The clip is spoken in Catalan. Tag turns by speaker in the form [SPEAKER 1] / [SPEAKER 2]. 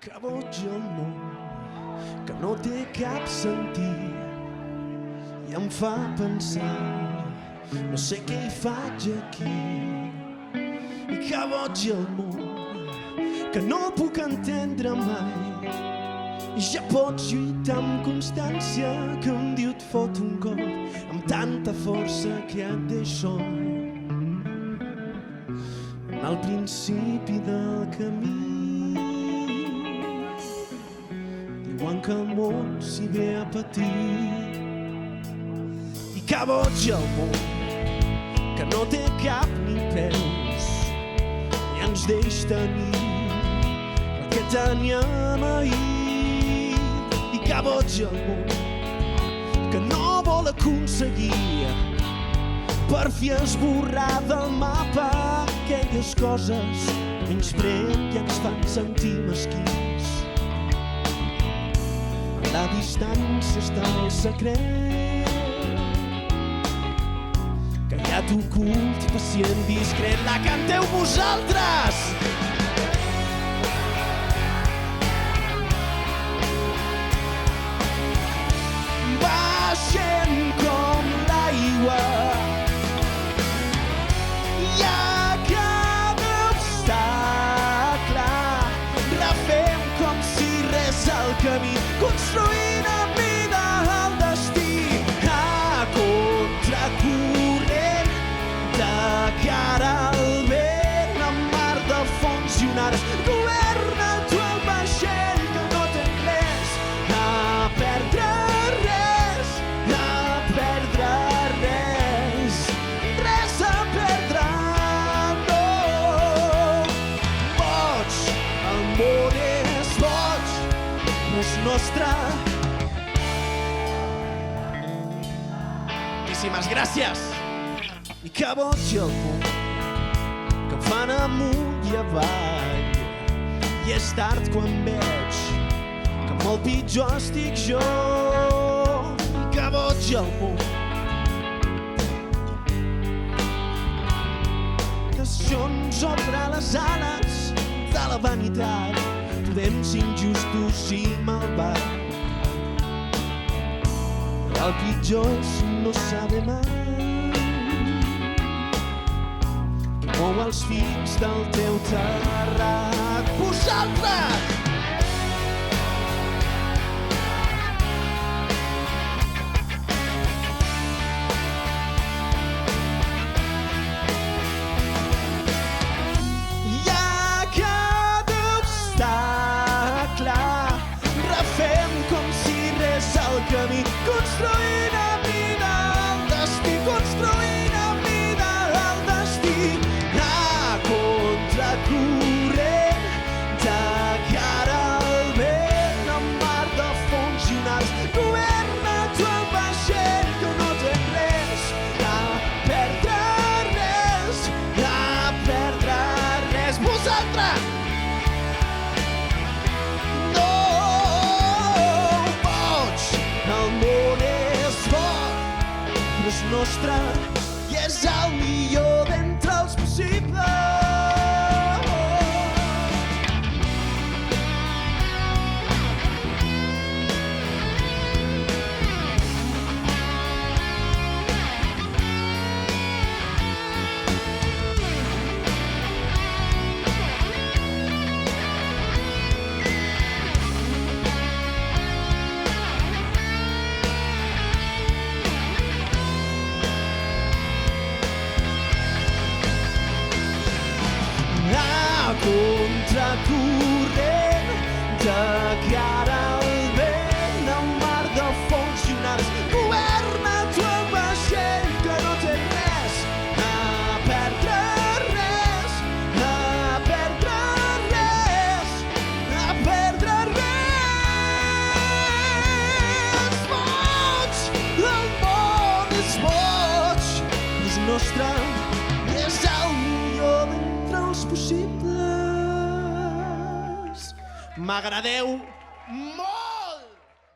[SPEAKER 1] Que boig el món, que no té cap sentit i em fa pensar, no sé què hi faig aquí. I que boig el món, que no puc entendre mai, i ja pots lluitar amb constància, que un dia et fot un cop amb tanta força que et deixo al principi del camí. Diuen que el món s'hi ve a patir i que boig el món, que no té cap ni peus i ens deix tenir el que teníem ahir. I que boig el món, que no vol aconseguir per fi esborrar del mapa aquelles coses menyspreen i ens fan sentir mesquins. A la distància està el secret que hi ha t'ocult, pacient, discret. La canteu vosaltres! Baixem com l'aigua i a cada obstacle refem com si res al camí, construint amb vida el destí a contracorrent de cara al vent, amb mar de fons i onades. Governa tu el vaixell que no té res a perdre, res a perdre, res a perdre, no. Boig, el món és boig, no és nostre. Moltíssimes gràcies! I que boig el món, que em fan amunt i avall, i és tard quan veig que molt pitjor estic jo. I que boig el món, que això ens obre les ales de la vanitat. Podem ser injustos i malvats, però el pitjor és no saber mai qui mou els fils del teu terrat. Vosaltres! Construint amb vida el destí, construint amb vida el destí a contracorrent de cara al vent, amb mar de fons i onades. Governa tu el vaixell que no té res a perdre, res a perdre, res. Vosaltres! És nostre i és el millor d'entre els possibles. Contracorrent de cara al vent, amb mar de fons i onades. Governa tu el vaixell que no té res a perdre, res a perdre, res a perdre, res. Boig, el món és boig, és nostre i és el millor d'entre els possibles. M'agradeu molt!